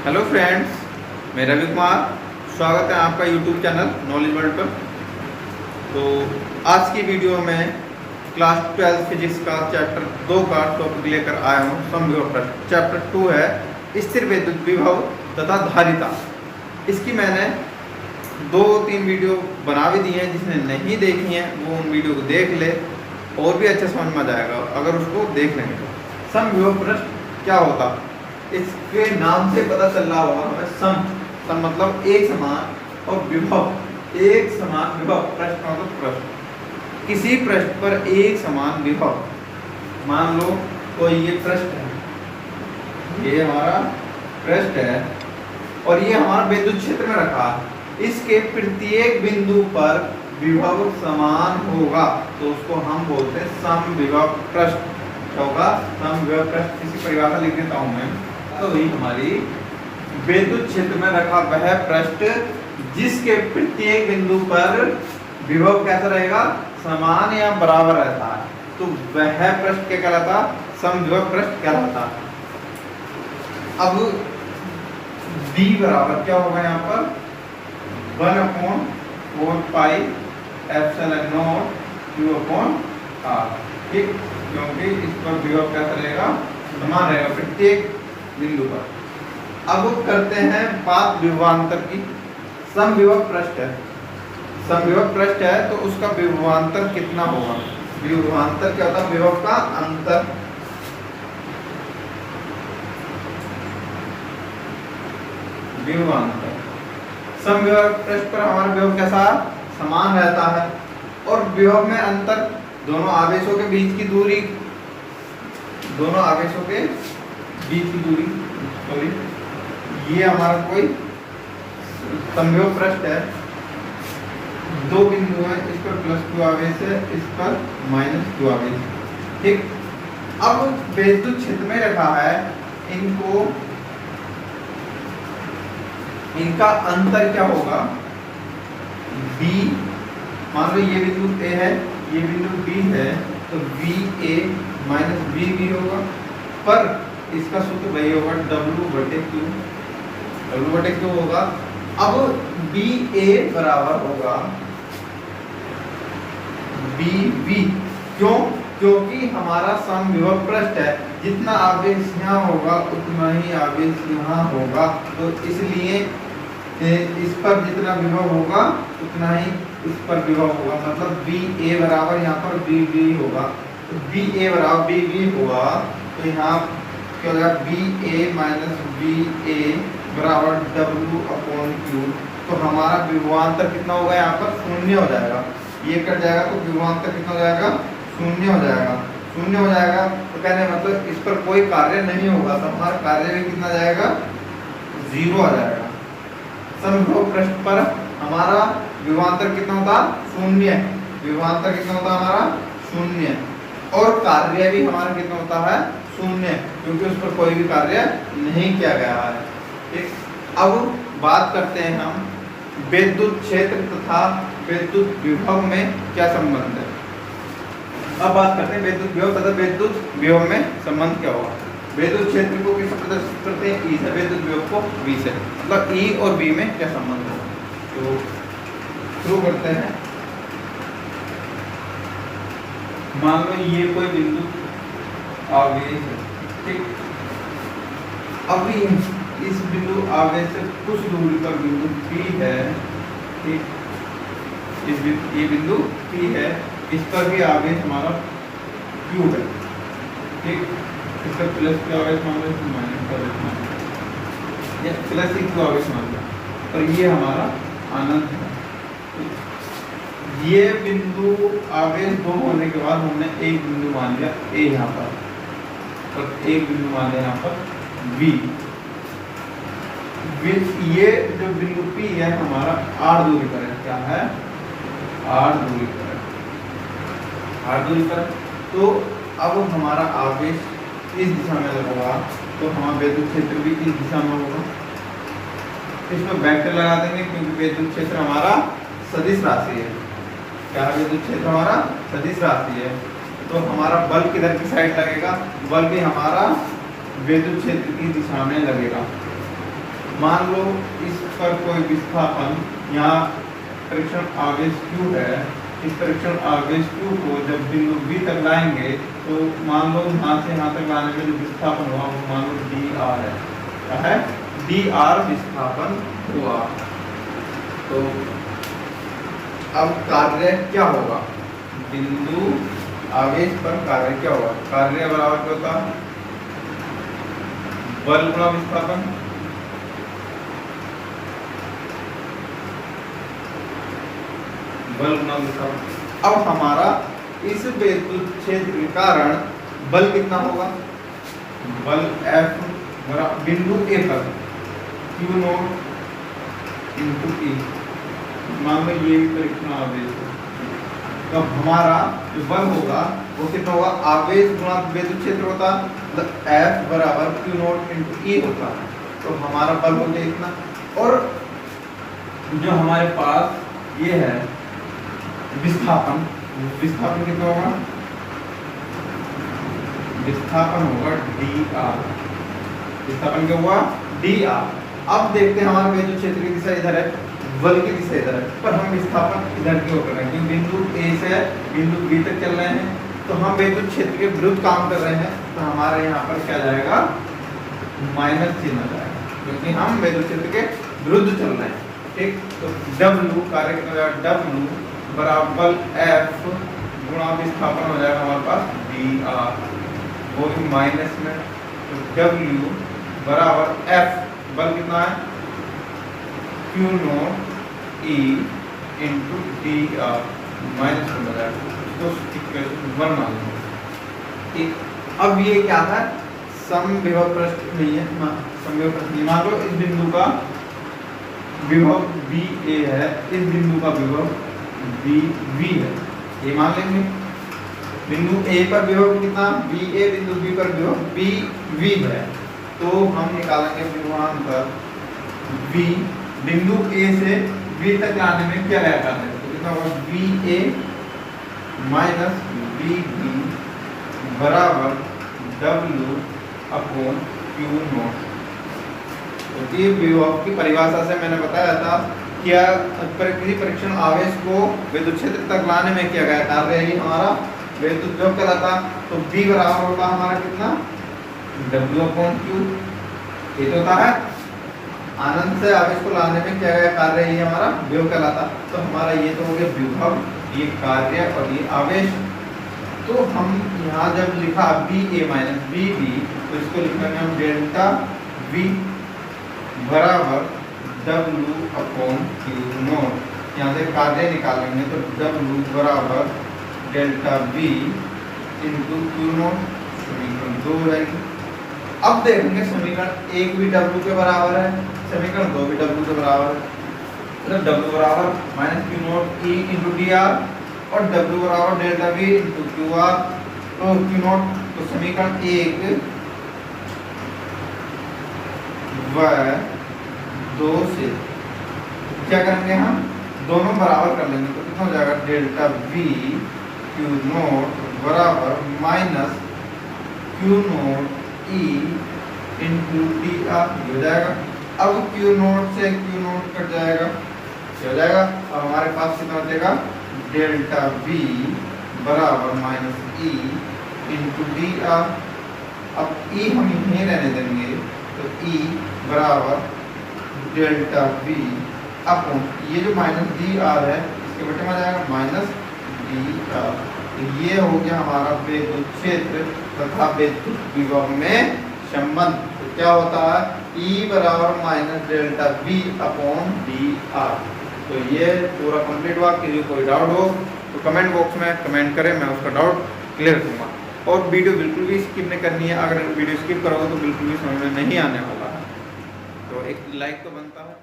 Hello friends, मैं रवि कुमार। स्वागत है आपका यूट्यूब चैनल नॉलेज वर्ल्ड पर। तो आज की वीडियो में क्लास 12 फिजिक्स का चैप्टर 2 का टॉपिक लेकर आया हूँ। समविभव प्रश्न चैप्टर 2 है स्थिर विद्युत विभव तथा धारिता। इसकी मैंने 2-3 वीडियो बना भी दी हैं। जिसने नहीं देखी हैं वो उन वीडियो को देख ले और भी अच्छा समझ में आ जाएगा अगर उसको देख लेंगे तो। समविभव प्रश्न क्या होता, इसके नाम से पता चल रहा होगा हमें। सम मतलब एक समान और विभव एक समान विभव। प्रश्न मतलब प्रश्न, किसी प्रश्न पर एक समान विभव। मान लो तो ये प्रश्न है, ये हमारा प्रश्न है और ये हमारा विद्युत क्षेत्र में रखा है। इसके प्रत्येक बिंदु पर विभव समान होगा तो उसको हम बोलते हैं समविभव प्रश्न। क्या होगा? समविभव प्रश्न। इसकी परिभाषा लिख देता हूं मैं। तो वही हमारी विद्युत क्षेत्र में रखा वह पृष्ठ जिसके प्रत्येक बिंदु पर विभव कैसा रहेगा? समान या बराबर रहता है, तो वह पृष्ठ क्या कहलाता? समविभव पृष्ठ कहलाता। अब b बराबर क्या होगा यहाँ पर? 1/4 पाई एप्सिलॉन नॉट q/r। ठीक, क्योंकि इस पर विभव कैसा रहेगा? समान रहेगा प्रत्येक बिंदु पर। अब करते हैं बात विभवांतर की। समविभव पृष्ठ है, समविभव पृष्ठ है तो उसका विभवांतर कितना होगा? विभवांतर क्या होता है? विभव का अंतर। विभवांतर समविभव पृष्ठ पर हमारा विभव कैसा? समान रहता है। और विभव में अंतर दोनों आवेशों के बीच की दूरी, दोनों आवेशों के बीच की दूरी, सॉरी, ये हमारा कोई समविभव पृष्ठ है। दो बिंदु हैं, इस पर +q आवेश है, इस पर -q आवेश। ठीक, अब विद्युत क्षेत्र में रखा है, इनको इनका अंतर क्या होगा? b, मान लो ये बिंदु a है, ये बिंदु b है, तो va - vb होगा। पर इसका सूत्र वही होगा W/Q। W/Q होगा। अब BA बराबर होगा BB। क्यों? क्योंकि हमारा समविभव पृष्ठ है, जितना आवेश यहाँ होगा उतना ही आवेश यहाँ होगा, तो इसलिए इस पर जितना विभव होगा उतना ही इस पर विभव होगा। मतलब BA बराबर यहाँ पर BB होगा। तो BA बराबर BB होगा तो यहाँ क्या हो जाएगा? BA - BA बराबर W/Q। तो हमारा विभवांतर कितना होगा? यहाँ पर 0 हो जाएगा। ये कट जाएगा तो विभवांतर कितना हो जाएगा? 0 हो जाएगा। 0 हो जाएगा तो कहने मतलब इस पर कोई कार्य नहीं होगा, तो हमारा कार्य भी कितना जाएगा? 0 आ जाएगा। समविभव पृष्ठ पर हमारा विभवांतर कितना होता? 0। विभवांतर कितना होता हमारा? 0। और कार्य भी हमारा कितना होता है? 0, क्योंकि उस पर कोई भी कार्य नहीं किया गया है। ठीक, अब बात करते हैं हम विद्युत क्षेत्र तथा विद्युत विभव में क्या संबंध है। अब बात करते हैं विद्युत विभव तथा विद्युत विभव में संबंध क्या होगा। विद्युत क्षेत्र को किससे प्रदर्शित करते हैं? E से। विद्युत विभव को V से। मतलब E और V में क्या संबंध होगा। तो शुरू करते हैं। मान लो ये कोई बिंदु आवेश है। ठीक, अभी इस बिंदु आवेश से कुछ दूरी पर बिंदु P है। ठीक, ये बिंदु P है, इस पर भी आवेश हमारा Q है। ठीक, इस पर +q आवेश मान लो, या +q आवेश मान लो, और ये हमारा अनंत है। ये बिंदु आवेश 2 होने के बाद हमने एक बिंदु मान लिया A यहाँ पर, और एक बिंदु मान लिया यहाँ पर B। ये जो बिंदु P है हमारा r दूरी पर है। क्या है? r दूरी पर है। r दूरी पर। तो अब हमारा आवेश इस दिशा में होगा, तो हमारा विद्युत क्षेत्र भी इस दिशा में होगा। इसमें वेक्टर लगा देंगे, क्योंकि विद्युत क्षेत्र हमारा सदिश राशि है। क्या है? विद्युत क्षेत्र हमारा सदिश राशि है। तो हमारा बल किधर की साइड लगेगा? बल भी हमारा विद्युत क्षेत्र की दिशा में लगेगा। मान लो इस पर कोई विस्थापन, यहाँ परीक्षण आवेश Q है, इस परीक्षण आवेश Q को जब बिंदु B तक लाएंगे तो मान लो यहाँ से यहाँ तक लाने में जो विस्थापन हुआ वो मान लो dr है। क्या है? dr विस्थापन हुआ। तो अब कार्य क्या होगा? बिंदु आवेश पर कार्य क्या होगा? कार्य बराबर क्या होता है? बल गुणा विस्थापन। बल गुणा विस्थापन। अब हमारा इस विद्युत क्षेत्र के कारण बल कितना होगा? बल F बिंदु A पर Q नॉट इंटू E। मान लो ये परीक्षण आवेश है, तो हमारा जो बल होगा वो कितना होगा? आवेश गुणा विद्युत क्षेत्र होता है, मतलब F बराबर Q नॉट इंटू E होता है। तो हमारा बल हो गया इतना। और जो हमारे पास ये है विस्थापन, विस्थापन कितना होगा? विस्थापन होगा dr। विस्थापन क्या हुआ? dr। अब देखते हैं हमारे विद्युत क्षेत्र की दिशा इधर है, बल की दिशा इधर है, पर हम विस्थापन इधर की ओर कर रहे हैं क्योंकि बिंदु A से बिंदु B तक चल रहे हैं, तो हम विद्युत क्षेत्र के विरुद्ध काम कर रहे हैं। तो हमारे यहाँ पर क्या जाएगा? माइनस चिन्ह जाएगा, क्योंकि हम विद्युत क्षेत्र के विरुद्ध चल रहे हैं। ठीक, तो W कार्य कितना जाएगा? W बराबर F गुणा विस्थापन हो जाएगा हमारे पास dr, वो भी माइनस में। तो W बराबर F बल कितना है? Q not E into dr minus हो जाएगा। तो इक्वेशन 1 मान लो। ठीक, अब ये क्या था? समविभव पृष्ठ नहीं है, समविभव पृष्ठ नहीं। मान लो इस बिंदु का विभव VA है, इस बिंदु का विभव VB है, ये मान लेंगे। बिंदु A पर विभव कितना? VA, बिंदु B पर विभव VB है, तो हम निकालेंगे विभवांतर V बिंदु A से B तक लाने में क्या लगा करते हैं? तो कितना होगा? VA माइनस VB बराबर W अपॉन Q नॉट। तो ये विभव की परिभाषा से मैंने बताया था क्या किसी परीक्षण आवेश को विद्युत क्षेत्र तक लाने में किया गया कार्य ही हमारा विद्युत विभव कहलाता। तो B बराबर होता हमारा कितना? W upon Q। ये तो होता है आनंद से आवेश को लाने में किया गया कार्य ही हमारा विभव कहलाता। तो हमारा ये तो हो गया विभव, ये कार्य और ये आवेश। तो हम यहाँ जब लिखा BA माइनस BB, तो इसको लिखेंगे हम डेल्टा V बराबर W अपॉन Q नॉट। यहाँ से कार्य निकालेंगे तो W बराबर delta V into Q not, समीकरण 2 हो जाएगी। अब देखेंगे समीकरण 1 भी W के बराबर है, समीकरण 2 भी W के बराबर है। मतलब W बराबर minus Q not E into dr और W बराबर डेल्टा V इंटू QR। तो Q नॉट, तो समीकरण 1 व 2 से क्या करेंगे? हम दोनों बराबर कर लेंगे, तो कितना हो जाएगा? डेल्टा V Q नॉट बराबर minus Q not E into dr हो जाएगा। अब Q नॉट से Q नॉट कट जाएगा, क्या हो जाएगा? अब हमारे पास कितना बचेगा? डेल्टा V बराबर माइनस E इंटू dr। अब E हम यहीं रहने देंगे, तो E बराबर डेल्टा V अपॉन ये जो माइनस dr है इसके बटे में आ जाएगा माइनस dr। तो ये हो गया हमारा विद्युत क्षेत्र तथा विद्युत विभव में संबंध। तो क्या होता है? E बराबर minus delta V upon dr। तो ये पूरा कंप्लीट हुआ। किसी कोई डाउट हो तो कमेंट बॉक्स में कमेंट करें, मैं उसका डाउट क्लियर करूँगा। और वीडियो बिल्कुल भी स्किप नहीं करनी है, अगर वीडियो स्किप करोगे तो बिल्कुल भी समझ में नहीं आने वाला है। तो एक लाइक तो बनता है।